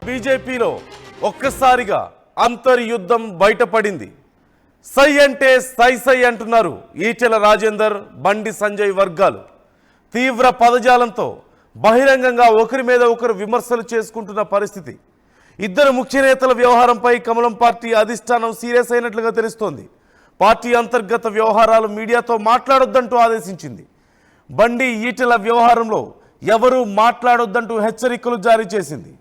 బీజేపీలో ఒక్కసారిగా అంతర్యుద్ధం బయటపడింది. సై అంటే సై అంటున్నారు ఈటెల రాజేందర్, బండి సంజయ్ వర్గాలు. తీవ్ర పదజాలంతో బహిరంగంగా ఒకరి మీద ఒకరు విమర్శలు చేసుకుంటున్న పరిస్థితి. ఇద్దరు ముఖ్య నేతల వ్యవహారంపై కమలం పార్టీ అధిష్టానం సీరియస్ అయినట్లుగా తెలుస్తోంది. పార్టీ అంతర్గత వ్యవహారాలు మీడియాతో మాట్లాడొద్దంటూ ఆదేశించింది. బండి ఈటెల వ్యవహారంలో ఎవరూ మాట్లాడొద్దంటూ హెచ్చరికలు జారీ చేసింది.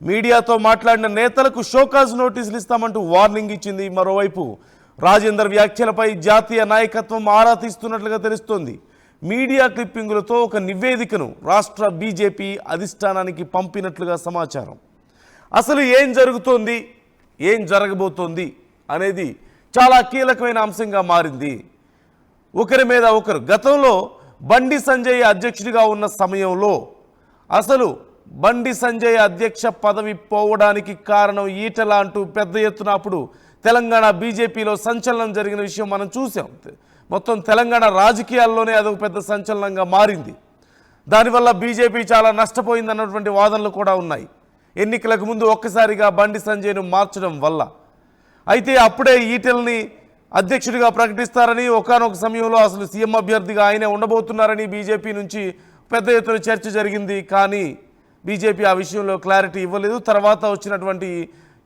మీడియాతో మాట్లాడిన నేతలకు షోకాజ్ నోటీసులు ఇస్తామంటూ వార్నింగ్ ఇచ్చింది. మరోవైపు రాజేందర్ వ్యాఖ్యలపై జాతీయ నాయకత్వం ఆరా తీస్తున్నట్లుగా తెలుస్తోంది. మీడియా క్లిప్పింగులతో ఒక నివేదికను రాష్ట్ర బీజేపీ అధిష్టానానికి పంపినట్లుగా సమాచారం. అసలు ఏం జరుగుతోంది, ఏం జరగబోతోంది అనేది చాలా కీలకమైన అంశంగా మారింది. ఒకరి మీద ఒకరు గతంలో బండి సంజయ్ అధ్యక్షుడిగా ఉన్న సమయంలో అసలు బండి సంజయ్ అధ్యక్ష పదవి పోవడానికి కారణం ఈటెల అంటూ పెద్ద ఎత్తున అప్పుడు తెలంగాణ బీజేపీలో సంచలనం జరిగిన విషయం మనం చూసాం. మొత్తం తెలంగాణ రాజకీయాల్లోనే అదొక పెద్ద సంచలనంగా మారింది. దానివల్ల బీజేపీ చాలా నష్టపోయింది అన్నటువంటి వాదనలు కూడా ఉన్నాయి. ఎన్నికలకు ముందు ఒక్కసారిగా బండి సంజయ్ను మార్చడం వల్ల. అయితే అప్పుడే ఈటెల్ని అధ్యక్షుడిగా ప్రకటిస్తారని, ఒకానొక సమయంలో అసలు సీఎం అభ్యర్థిగా ఆయనే ఉండబోతున్నారని బీజేపీ నుంచి పెద్ద ఎత్తున చర్చ జరిగింది. కానీ బీజేపీ ఆ విషయంలో క్లారిటీ ఇవ్వలేదు. తర్వాత వచ్చినటువంటి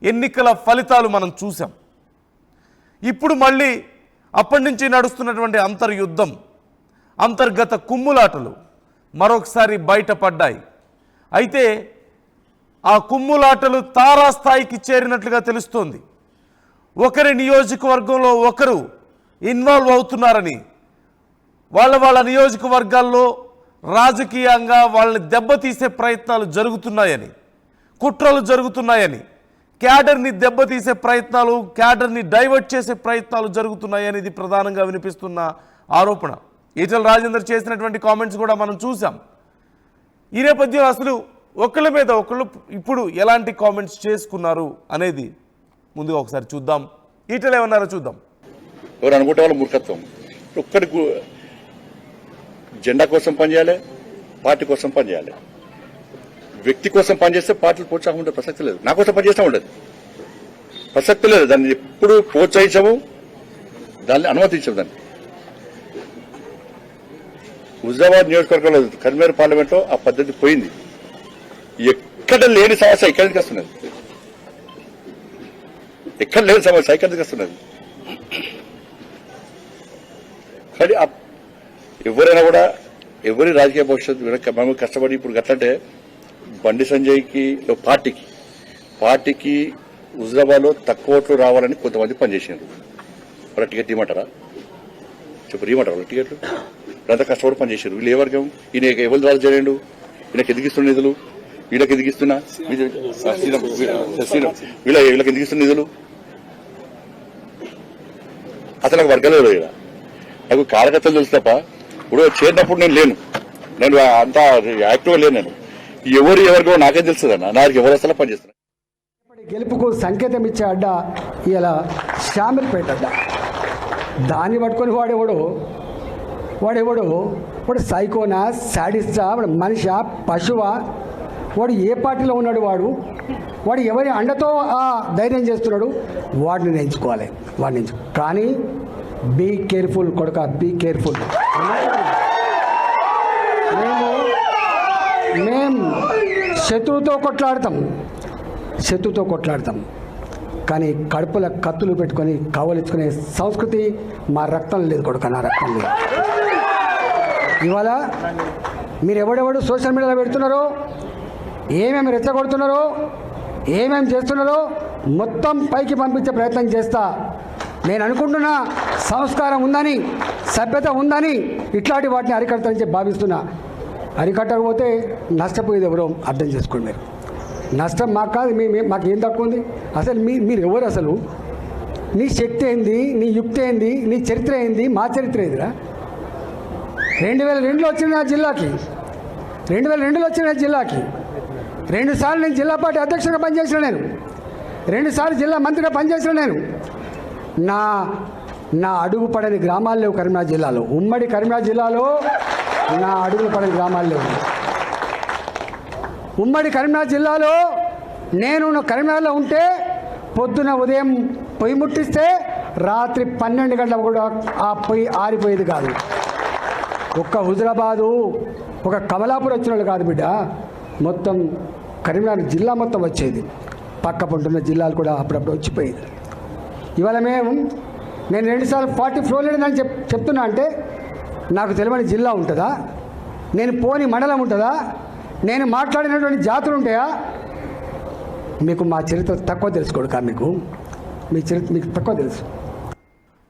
ఎన్నికల ఫలితాలు మనం చూసాం. ఇప్పుడు మళ్ళీ అప్పటి నుంచి నడుస్తున్నటువంటి అంతర్యుద్ధం, అంతర్గత కుమ్ములాటలు మరొకసారి బయటపడ్డాయి. అయితే ఆ కుమ్ములాటలు తారాస్థాయికి చేరినట్లుగా తెలుస్తోంది. ఒకరి నియోజకవర్గంలో ఒకరు ఇన్వాల్వ్ అవుతున్నారని, వాళ్ళ నియోజకవర్గాల్లో రాజకీయంగా వాళ్ళని దెబ్బతీసే ప్రయత్నాలు జరుగుతున్నాయని, కుట్రలు జరుగుతున్నాయని, క్యాడర్ని దెబ్బతీసే ప్రయత్నాలు, క్యాడర్ని డైవర్ట్ చేసే ప్రయత్నాలు జరుగుతున్నాయనేది ప్రధానంగా వినిపిస్తున్న ఆరోపణ. ఈటెల రాజేందర్ చేసినటువంటి కామెంట్స్ కూడా మనం చూసాం. ఈ నేపథ్యం అసలు ఒకళ్ళ మీద ఒకళ్ళు ఇప్పుడు ఎలాంటి కామెంట్స్ చేసుకున్నారు అనేది ముందుగా ఒకసారి చూద్దాం. ఈటెల ఏమన్నారో చూద్దాం. ఎవరు అనుకుంటే వాళ్ళ మూర్ఖత్వం. ఒక్కడికి జెండా కోసం పనిచేయాలి, పార్టీ కోసం పనిచేయాలి. వ్యక్తి కోసం పనిచేస్తే పార్టీలు ప్రోత్సాహం ఉండే ప్రసక్తి లేదు. నా కోసం పనిచేస్తూ ఉండదు, ప్రసక్తి లేదు. దాన్ని ఎప్పుడు ప్రోత్సహించము, దాన్ని అనుమతించము. దాన్ని హుజరాబాద్ నియోజకవర్గంలో కరీంనగర్ పార్లమెంట్లో ఆ పద్ధతి పోయింది. ఎక్కడ లేని సమస్య ఇక్కడికి వస్తున్నది, ఎక్కడ లేని సమస్య ఇక్కడికి వస్తున్నది. కానీ ఎవరైనా కూడా ఎవరి రాజకీయ భవిష్యత్తు మనం కష్టపడి ఇప్పుడు గట్లంటే బండి సంజయ్కి పార్టీకి హుజరాబాద్లో తక్కువ ఓట్లు రావాలని కొంతమంది పనిచేసినారు. వాళ్ళ టికెట్ ఇవ్వమంటారా? చెప్పు, ఇవ్వమంటారు వాళ్ళ టికెట్లు? వీళ్ళంతా కష్టపడి పనిచేశారు. వీళ్ళు ఏ వర్గం? ఈయన ఎవరు రాజు చేయండు? ఈయనకి ఎదిగిస్తున్న నిధులు, వీళ్ళకి ఎదిగిస్తున్నా వీళ్ళకి ఎదిగిస్తున్న నిధులు అసలు నాకు వర్గాలు లేదు. నాకు కార్యకర్తలు తెలుసు తప్ప ఇప్పుడు చేరినప్పుడు నేను అంత యాక్టివ్గా లేను. నేను ఎవరికో నాకేం తెలుస్తుందన్న, నాకు ఎవరు అసలు పనిచేస్తున్నా. గెలుపుకు సంకేతం ఇచ్చే అడ్డ ఇలా షామిల్పేట అడ్డ. దాన్ని పట్టుకొని వాడు సైకోనా, శాడిస్టా, వాడు మనిషా, పశువా, వాడు ఏ పార్టీలో ఉన్నాడు, వాడు ఎవరి అండతో ఆ ధైర్యం చేస్తున్నాడు, వాడిని ఎంచుకోవాలి. కానీ బీ కేర్ఫుల్ కొడుక, బీ కేర్ఫుల్. మేము శత్రువుతో కొట్లాడతాం కానీ కడుపుల కత్తులు పెట్టుకొని కవలించుకునే సంస్కృతి మా రక్తం లేదు కొడుక, నా రక్తం లేదు. ఇవాళ మీరు ఎవడెవడు సోషల్ మీడియాలో పెడుతున్నారో, ఏమేమి రెచ్చగొడుతున్నారో, ఏమేమి చేస్తున్నారో మొత్తం పైకి పంపించే ప్రయత్నం చేస్తా. నేను అనుకుంటున్నా సంస్కారం ఉందని, సభ్యత ఉందని ఇట్లాంటి వాటిని అరికడతానని భావిస్తున్నా. అరికట్టకపోతే నష్టపోయేది ఎవరో అర్థం చేసుకోండి. మీరు నష్టం మాకు కాదు, మాకేం తక్కువ ఉంది? అసలు మీరు ఎవరు? అసలు నీ శక్తి ఏంది, నీ యుక్తి ఏంది, నీ చరిత్ర ఏంది, మా చరిత్ర ఏందిరా? 2002లో వచ్చిన నా జిల్లాకి, 2002లో వచ్చిన జిల్లాకి 2 సార్లు నేను జిల్లా పార్టీ అధ్యక్షుడిగా పనిచేసిన, నేను 2 సార్లు జిల్లా మంత్రిగా పనిచేసిన. నేను నా అడుగు పడని గ్రామాలు లేవు కరీంనగర్ జిల్లాలో. ఉమ్మడి కరీంనగర్ జిల్లాలో నా అడుగులు పడని గ్రామాలు లేవు. ఉమ్మడి కరీంనగర్ జిల్లాలో నేను కరీంనగర్లో ఉంటే పొద్దున ఉదయం పొయ్యి ముట్టిస్తే రాత్రి 12 గంటలకు కూడా ఆ పొయ్యి ఆరిపోయేది కాదు. ఒక్క హుజరాబాదు ఒక కమలాపూర్ వచ్చిన వాళ్ళు కాదు బిడ్డ, మొత్తం కరీంనగర్ జిల్లా మొత్తం వచ్చేది. పక్క పంటున్న జిల్లాలు కూడా అప్పుడప్పుడు వచ్చిపోయేది. ఇవాళ నేను 2 సార్లు 40 ఫ్లోర్ లేదని చెప్తున్నా అంటే నాకు తెలియని జిల్లా ఉంటుందా? నేను పోని మండలం ఉంటుందా? నేను మాట్లాడినటువంటి జాతులు ఉంటాయా? మీకు మా చరిత్ర తక్కువ తెలుసుకోడు మీ చరిత్ర మీకు తక్కువ తెలుసు.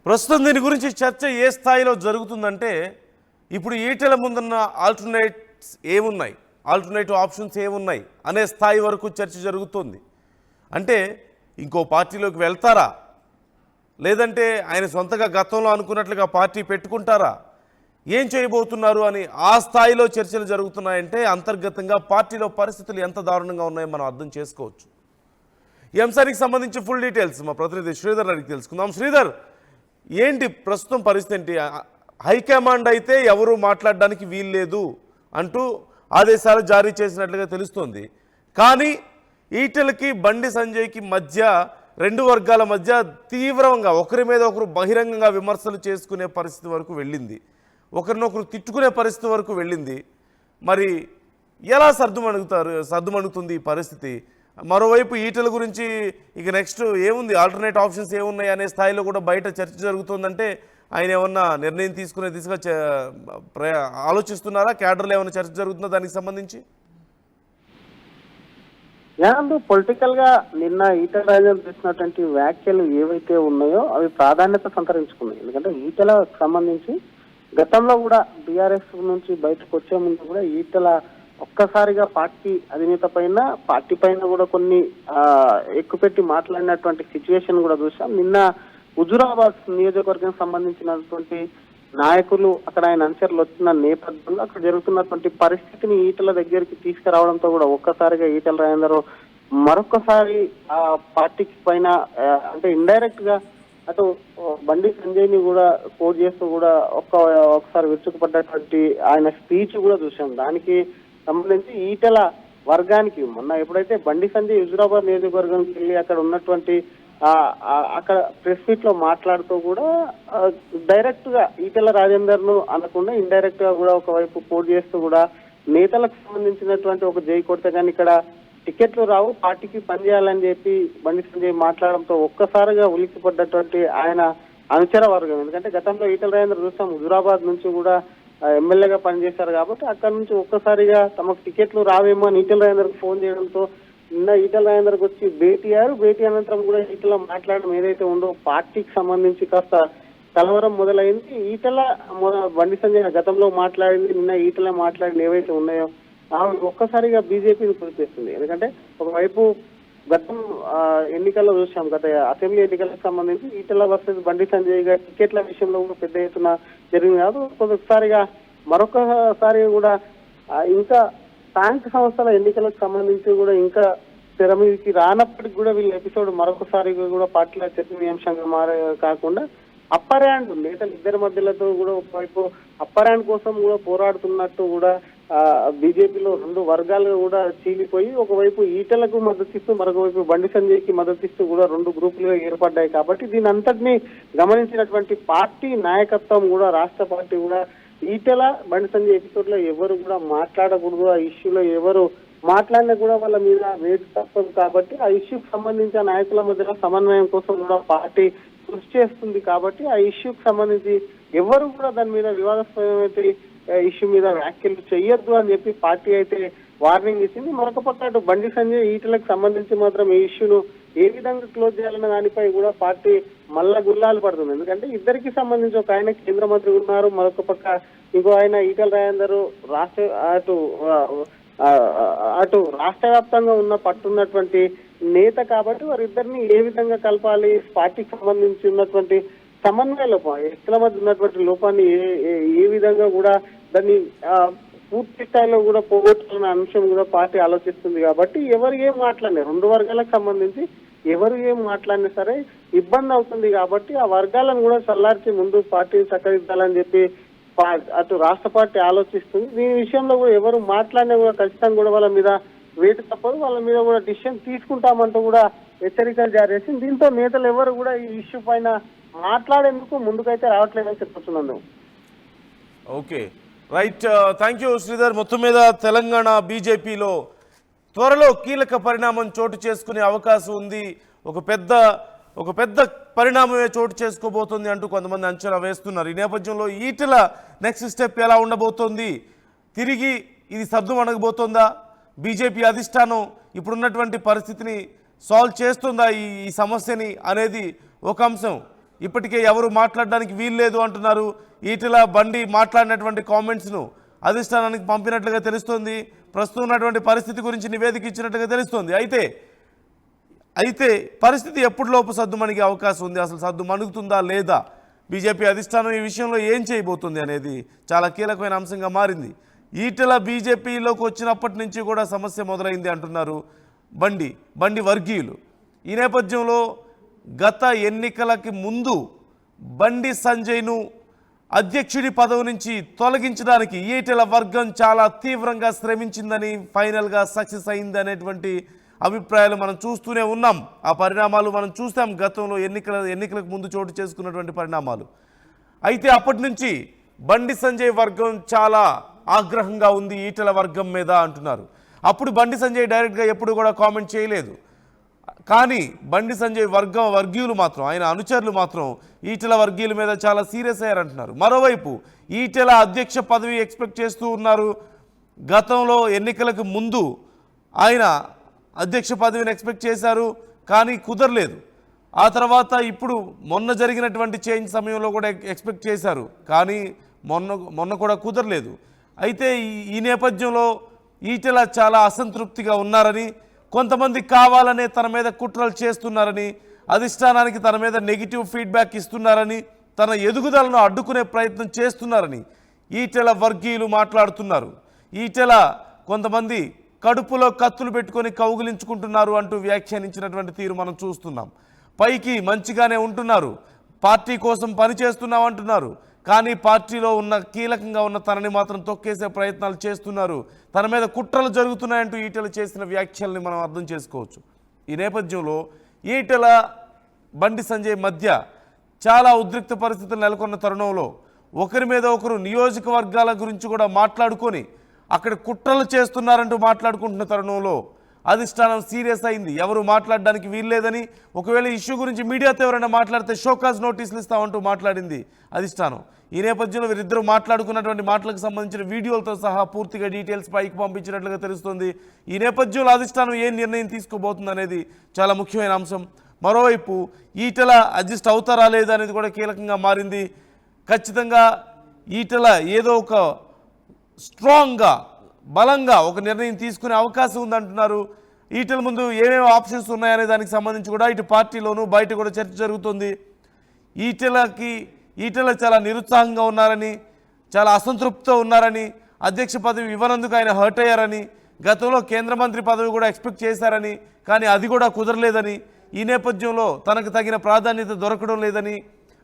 ప్రస్తుతం దీని గురించి చర్చ ఏ స్థాయిలో జరుగుతుందంటే, ఇప్పుడు ఈటెల ముందున్న ఆల్టర్నేట్స్ ఏమున్నాయి, ఆల్టర్నేటివ్ ఆప్షన్స్ ఏమున్నాయి అనే స్థాయి వరకు చర్చ జరుగుతుంది. అంటే ఇంకో పార్టీలోకి వెళ్తారా, లేదంటే ఆయన సొంతగా గతంలో అనుకున్నట్లుగా పార్టీ పెట్టుకుంటారా, ఏం చేయబోతున్నారు అని ఆ స్థాయిలో చర్చలు జరుగుతున్నాయంటే అంతర్గతంగా పార్టీలో పరిస్థితులు ఎంత దారుణంగా ఉన్నాయో మనం అర్థం చేసుకోవచ్చు. ఈ అంశానికి సంబంధించి ఫుల్ డీటెయిల్స్ మా ప్రతినిధి శ్రీధర్ అడిగి తెలుసుకుందాం. శ్రీధర్, ఏంటి ప్రస్తుతం పరిస్థితి ఏంటి? హైకమాండ్ అయితే ఎవరు మాట్లాడడానికి వీల్లేదు అంటూ ఆదేశాలు జారీ చేసినట్లుగా తెలుస్తోంది. కానీ ఈటెలకి బండి సంజయ్కి మధ్య, 2 వర్గాల మధ్య తీవ్రంగా ఒకరి మీద ఒకరు బహిరంగంగా విమర్శలు చేసుకునే పరిస్థితి వరకు వెళ్ళింది. ఒకరినొకరు తిట్టుకునే పరిస్థితి వరకు వెళ్ళింది. మరి ఎలా సర్దుమణుగుతుంది ఈ పరిస్థితి? మరోవైపు ఈటెల గురించి ఇక నెక్స్ట్ ఏముంది, ఆల్టర్నేట్ ఆప్షన్స్ ఏమున్నాయి అనే స్థాయిలో కూడా బయట చర్చ జరుగుతుందంటే ఆయన ఏమన్నా నిర్ణయం తీసుకునే దిశగా ఆలోచిస్తున్నారా? క్యాడర్లో ఏమైనా చర్చ జరుగుతుందా దానికి సంబంధించి? పొలిటికల్ గా నిన్న ఈటెల రాజేందర్ చేసినటువంటి వ్యాఖ్యలు ఏవైతే ఉన్నాయో అవి ప్రాధాన్యత సంతరించుకున్నాయి. ఎందుకంటే ఈటెలకు సంబంధించి గతంలో కూడా బీఆర్ఎస్ నుంచి బయటకు వచ్చే ముందు కూడా ఈటెల ఒక్కసారిగా పార్టీ అధినేత పైన, పార్టీ పైన కూడా కొన్ని ఎక్కుపెట్టి మాట్లాడినటువంటి సిచ్యువేషన్ కూడా చూసాం. నిన్న హుజురాబాద్ నియోజకవర్గం సంబంధించినటువంటి నాయకులు అక్కడ ఆయన అనుచరులు వచ్చిన నేపథ్యంలో అక్కడ జరుగుతున్నటువంటి పరిస్థితిని ఈటెల దగ్గరికి తీసుకురావడంతో కూడా ఒక్కసారిగా ఈటెల రాజేందర్ మరొకసారి ఆ పార్టీకి పైన అంటే ఇండైరెక్ట్ గా అటు బండి సంజయ్ ని కూడా కోట్ చేస్తూ కూడా ఒకసారి విరుచుకుపడ్డటువంటి ఆయన స్పీచ్ కూడా చూసాం. దానికి సంబంధించి ఈటెల వర్గానికి మొన్న ఎప్పుడైతే బండి సంజయ్ హుజురాబాద్ నియోజకవర్గానికి వెళ్ళి అక్కడ ఉన్నటువంటి అక్కడ ప్రెస్ మీట్ లో మాట్లాడుతూ కూడా డైరెక్ట్ గా ఈటెల రాజేందర్ ను అనకుండా ఇండైరెక్ట్ గా కూడా ఒకవైపు కోట్ చేస్తూ కూడా నేతలకు సంబంధించినటువంటి ఒక జై కొడితే కానీ ఇక్కడ టికెట్లు రావు, పార్టీకి పనిచేయాలని చెప్పి బండి సంజయ్ మాట్లాడడంతో ఒక్కసారిగా ఉలిక్కిపడ్డటువంటి ఆయన అనుచర వర్గం. ఎందుకంటే గతంలో ఈటెల రాజేందర్ చూస్తాం హుజురాబాద్ నుంచి కూడా ఎమ్మెల్యేగా పనిచేశారు కాబట్టి అక్కడ నుంచి ఒక్కసారిగా తమకు టికెట్లు రావేమో అని ఈటెల రాజేందర్కి ఫోన్ చేయడంతో నిన్న ఈటెల రాజేందర్కి వచ్చి భేటీ అయ్యారు. భేటీ అనంతరం కూడా ఈటెల మాట్లాడడం ఏదైతే ఉందో పార్టీకి సంబంధించి కాస్త కలవరం మొదలైంది. ఈటెల బండి సంజయ్ గతంలో మాట్లాడింది, నిన్న ఈటెల మాట్లాడింది ఏవైతే ఉన్నాయో ఆమె ఒక్కసారిగా బీజేపీని గుర్తిస్తుంది. ఎందుకంటే ఒకవైపు గతం ఎన్నికల్లో చూసాం, గత అసెంబ్లీ ఎన్నికలకు సంబంధించి ఈటెల వర్సెస్ బండి సంజయ్ గారి టికెట్ల విషయంలో కూడా పెద్ద ఎత్తున జరిగింది కాదు. కొంతసారిగా మరొకసారి కూడా ఇంకా స్థానిక సంస్థల ఎన్నికలకు సంబంధించి కూడా ఇంకా తెర మీదకి రానప్పటికి కూడా వీళ్ళ ఎపిసోడ్ మరొకసారి కూడా పార్టీల చర్చనీయాంశంగా మారే కాకుండా అప్పర్ హ్యాండ్ నేతలు ఇద్దరి మధ్యలతో కూడా ఒకవైపు అప్పర్ హ్యాండ్ కోసం కూడా పోరాడుతున్నట్టు కూడా బీజేపీలో 2 వర్గాలు కూడా చీలిపోయి ఒకవైపు ఈటెలకు మద్దతిస్తూ మరొకవైపు బండి సంజయ్కి మద్దతిస్తూ కూడా 2 గ్రూపులుగా ఏర్పడ్డాయి. కాబట్టి దీని అంతటినీ గమనించినటువంటి పార్టీ నాయకత్వం కూడా, రాష్ట్ర పార్టీ కూడా ఈటెల బండి సంజయ్ ఎపిసోడ్ లో ఎవరు కూడా మాట్లాడకూడదు, ఆ ఇష్యూలో ఎవరు మాట్లాడినా కూడా వాళ్ళ మీద వేటు తప్పదు. కాబట్టి ఆ ఇష్యూకి సంబంధించిన నాయకుల మధ్య సమన్వయం కోసం కూడా పార్టీ కృషి చేస్తుంది. కాబట్టి ఆ ఇష్యూకి సంబంధించి ఎవరు కూడా దాని మీద వివాదాస్పదమైన ఇష్యూ మీద వ్యాఖ్యలు చేయొద్దు అని చెప్పి పార్టీ అయితే వార్నింగ్ ఇచ్చింది. మరొక పక్క అటు బండి సంజయ్ ఈటెలకు సంబంధించి మాత్రం ఈ ఇష్యూను ఏ విధంగా క్లోజ్ చేయాలన్న దానిపై కూడా పార్టీ మళ్ళా గుల్లాలు పడుతుంది. ఎందుకంటే ఇద్దరికి సంబంధించి ఒక ఆయన కేంద్ర మంత్రి ఉన్నారు, మరొక పక్క ఇంకో ఆయన ఈటెల రాజేందర్ అటు రాష్ట్ర వ్యాప్తంగా పట్టున్నటువంటి నేత. కాబట్టి వారిద్దరిని ఏ విధంగా కలపాలి, పార్టీకి సంబంధించి ఉన్నటువంటి సమన్వయ లోపం, వ్యక్తుల మధ్య ఉన్నటువంటి లోపాన్ని ఏ విధంగా కూడా దాన్ని పూర్తి స్థాయిలో కూడా పోగొట్టుకున్న అంశం కూడా పార్టీ ఆలోచిస్తుంది. కాబట్టి ఎవరు ఏం మాట్లాడినా 2 వర్గాలకు సంబంధించి ఎవరు ఏం మాట్లాడినా సరే ఇబ్బంది అవుతుంది. కాబట్టి ఆ వర్గాలను కూడా చల్లార్చి ముందు పార్టీని చక్కదిద్దాలని చెప్పి అటు రాష్ట్ర పార్టీ ఆలోచిస్తుంది. దీని విషయంలో కూడా ఎవరు మాట్లాడినా కూడా ఖచ్చితంగా కూడా వాళ్ళ మీద వేటు తప్పదు, వాళ్ళ మీద కూడా డిసిషన్ తీసుకుంటామంటూ కూడా హెచ్చరికలు జారీ చేసింది. దీంతో నేతలు ఎవరు కూడా ఈ ఇష్యూ పైన మాట్లాడేందుకు ముందుకైతే రావట్లేదని చెప్పుతున్నాను. Okay, right, thank you Sridhar. మొత్తం మీద తెలంగాణ బీజేపీలో త్వరలో కీలక పరిణామం చోటు చేసుకునే అవకాశం ఉంది. ఒక పెద్ద పరిణామమే చోటు చేసుకోబోతుంది అంటూ కొంతమంది అంచనా వేస్తున్నారు. ఈ నేపథ్యంలో ఈటెల నెక్స్ట్ స్టెప్ ఎలా ఉండబోతోంది, తిరిగి ఇది సర్దుమణగబోతోందా, బీజేపీ అధిష్టానం ఇప్పుడున్నటువంటి పరిస్థితిని సాల్వ్ చేస్తుందా ఈ సమస్యని అనేది ఒక అంశం. ఇప్పటికే ఎవరు మాట్లాడడానికి వీల్లేదు అంటున్నారు. ఈటెల బండి మాట్లాడినటువంటి కామెంట్స్ను అధిష్టానానికి పంపినట్లుగా తెలుస్తోంది. ప్రస్తుతం ఉన్నటువంటి పరిస్థితి గురించి నివేదిక ఇచ్చినట్లుగా తెలుస్తోంది. అయితే పరిస్థితి ఎప్పటిలోపు సద్దుమణిగే అవకాశం ఉంది, అసలు సద్దు మణుగుతుందా లేదా, బీజేపీ అధిష్టానం ఈ విషయంలో ఏం చేయబోతుంది అనేది చాలా కీలకమైన అంశంగా మారింది. ఈటెల బీజేపీలోకి వచ్చినప్పటి నుంచి కూడా సమస్య మొదలైంది అంటున్నారు బండి వర్గీయులు. ఈ నేపథ్యంలో గత ఎన్నికలకి ముందు బండి సంజయ్ను అధ్యక్షుడి పదవి నుంచి తొలగించడానికి ఈటెల వర్గం చాలా తీవ్రంగా శ్రమించిందని, ఫైనల్గా సక్సెస్ అయింది అనేటువంటి అభిప్రాయాలు మనం చూస్తూనే ఉన్నాం. ఆ పరిణామాలు మనం చూస్తాం గతంలో ఎన్నికలకు ముందు చోటు చేసుకున్నటువంటి పరిణామాలు. అయితే అప్పటి నుంచి బండి సంజయ్ వర్గం చాలా ఆగ్రహంగా ఉంది ఈటెల వర్గం మీద అంటున్నారు. అప్పుడు బండి సంజయ్ డైరెక్ట్గా ఎప్పుడు కూడా కామెంట్ చేయలేదు. కానీ బండి సంజయ్ వర్గీయులు మాత్రం, ఆయన అనుచరులు మాత్రం ఈటెల వర్గీయుల మీద చాలా సీరియస్ అయ్యారంటున్నారు. మరోవైపు ఈటెల అధ్యక్ష పదవి ఎక్స్పెక్ట్ చేస్తూ ఉన్నారు. గతంలో ఎన్నికలకు ముందు ఆయన అధ్యక్ష పదవిని ఎక్స్పెక్ట్ చేశారు, కానీ కుదరలేదు. ఆ తర్వాత ఇప్పుడు మొన్న జరిగినటువంటి చేంజ్ సమయంలో కూడా ఎక్స్పెక్ట్ చేశారు, కానీ మొన్న కూడా కుదరలేదు. అయితే ఈ నేపథ్యంలో ఈటెల చాలా అసంతృప్తిగా ఉన్నారని, కొంతమంది కావాలనే తన మీద కుట్రలు చేస్తున్నారని, అధిష్టానానికి తన మీద నెగిటివ్ ఫీడ్బ్యాక్ ఇస్తున్నారని, తన ఎదుగుదలను అడ్డుకునే ప్రయత్నం చేస్తున్నారని ఈటెల వర్గీయులు మాట్లాడుతున్నారు. ఈటెల కొంతమంది కడుపులో కత్తులు పెట్టుకొని కౌగిలించుకుంటున్నారు అంటూ వ్యాఖ్యానించినటువంటి తీరు మనం చూస్తున్నాం. పైకి మంచిగానే ఉంటున్నారు, పార్టీ కోసం పనిచేస్తున్నాం అంటున్నారు, కానీ పార్టీలో ఉన్న కీలకంగా ఉన్న తనని మాత్రం తొక్కేసే ప్రయత్నాలు చేస్తున్నారు, తన మీద కుట్రలు జరుగుతున్నాయంటూ ఈటెల చేసిన వ్యాఖ్యల్ని మనం అర్థం చేసుకోవచ్చు. ఈ నేపథ్యంలో ఈటెల బండి సంజయ్ మధ్య చాలా ఉద్రిక్త పరిస్థితులు నెలకొన్న తరుణంలో ఒకరి మీద ఒకరు నియోజకవర్గాల గురించి కూడా మాట్లాడుకొని అక్కడ కుట్రలు చేస్తున్నారంటూ మాట్లాడుకుంటున్న తరుణంలో అధిష్టానం సీరియస్ అయింది. ఎవరు మాట్లాడడానికి వీల్లేదని, ఒకవేళ ఇష్యూ గురించి మీడియాతో ఎవరైనా మాట్లాడితే షోకాజ్ నోటీసులు ఇస్తామంటూ మాట్లాడింది అధిష్టానం. ఈ నేపథ్యంలో వీరిద్దరూ మాట్లాడుకున్నటువంటి మాటలకు సంబంధించిన వీడియోలతో సహా పూర్తిగా డీటెయిల్స్ పైకి పంపించినట్లుగా తెలుస్తుంది. ఈ నేపథ్యంలో అధిష్టానం ఏం నిర్ణయం తీసుకోబోతుంది అనేది చాలా ముఖ్యమైన అంశం. మరోవైపు ఈటెల అడ్జస్ట్ అవుతారా లేదా అనేది కూడా కీలకంగా మారింది. ఖచ్చితంగా ఈటెల ఏదో ఒక స్ట్రాంగ్గా, బలంగా ఒక నిర్ణయం తీసుకునే అవకాశం ఉందంటున్నారు. ఈటెల ముందు ఏమేమి ఆప్షన్స్ ఉన్నాయనే దానికి సంబంధించి కూడా ఇటు పార్టీలోనూ బయట కూడా చర్చ జరుగుతుంది. ఈటెల చాలా నిరుత్సాహంగా ఉన్నారని, చాలా అసంతృప్తితో ఉన్నారని, అధ్యక్ష పదవి ఇవ్వనందుకు ఆయన హర్ట్ అయ్యారని, గతంలో కేంద్ర మంత్రి పదవి కూడా ఎక్స్పెక్ట్ చేశారని, కానీ అది కూడా కుదరలేదని, ఈ నేపథ్యంలో తనకు తగిన ప్రాధాన్యత దొరకడం లేదని,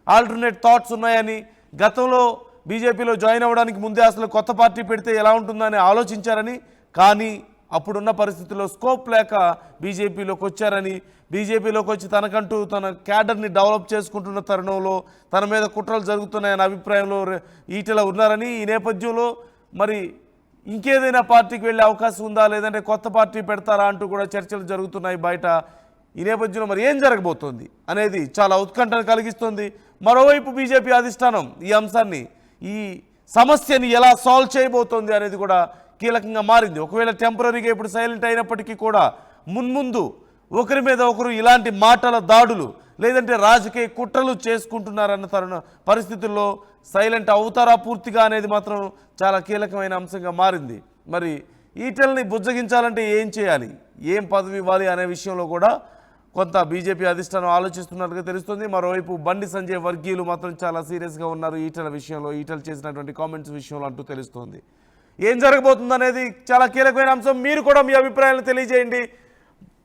ఆల్టర్నేట్ థాట్స్ ఉన్నాయని, గతంలో బీజేపీలో జాయిన్ అవ్వడానికి ముందే అసలు కొత్త పార్టీ పెడితే ఎలా ఉంటుందని ఆలోచించారని, కానీ అప్పుడున్న పరిస్థితుల్లో స్కోప్ లేక బీజేపీలోకి వచ్చారని, బీజేపీలోకి వచ్చి తనకంటూ తన క్యాడర్ని డెవలప్ చేసుకుంటున్న తరుణంలో తన మీద కుట్రలు జరుగుతున్నాయనే అభిప్రాయంలో ఈటెల ఉన్నారని, ఈ నేపథ్యంలో మరి ఇంకేదైనా పార్టీకి వెళ్ళే అవకాశం ఉందా, లేదంటే కొత్త పార్టీ పెడతారా అంటూ కూడా చర్చలు జరుగుతున్నాయి బయట. ఈ నేపథ్యంలో మరి ఏం జరగబోతోంది అనేది చాలా ఉత్కంఠను కలిగిస్తుంది. మరోవైపు బీజేపీ అధిష్టానం ఈ అంశాన్ని, ఈ సమస్యని ఎలా సాల్వ్ చేయబోతోంది అనేది కూడా కీలకంగా మారింది. ఒకవేళ టెంపరీగా ఇప్పుడు సైలెంట్ అయినప్పటికీ కూడా మున్ముందు ఒకరి మీద ఒకరు ఇలాంటి మాటల దాడులు లేదంటే రాజకీయ కుట్రలు చేసుకుంటున్నారన్న పరిస్థితుల్లో సైలెంట్ అవుతారా పూర్తిగా అనేది మాత్రం చాలా కీలకమైన అంశంగా మారింది. మరి ఈటెల్ని బుజ్జగించాలంటే ఏం చేయాలి, ఏం పదవి ఇవ్వాలి అనే విషయంలో కూడా కొంత బీజేపీ అధిష్టానం ఆలోచిస్తున్నట్టుగా తెలుస్తుంది. మరోవైపు బండి సంజయ్ వర్గీయులు మాత్రం చాలా సీరియస్గా ఉన్నారు ఈటెల విషయంలో, ఈటెల చేసినటువంటి కామెంట్స్ విషయంలో అంటూ తెలుస్తోంది. ఏం జరగబోతుంది అనేది చాలా కీలకమైన అంశం. మీరు కూడా మీ అభిప్రాయాలను తెలియజేయండి.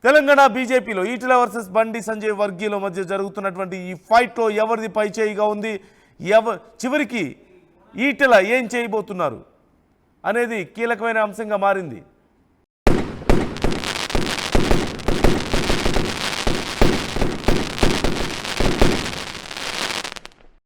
తెలంగాణ బీజేపీలో ఈటెల వర్సెస్ బండి సంజయ్ వర్గీయుల మధ్య జరుగుతున్నటువంటి ఈ ఫైట్లో ఎవరిది పైచేయిగా ఉంది, చివరికి ఈటెల ఏం చేయబోతున్నారు అనేది కీలకమైన అంశంగా మారింది.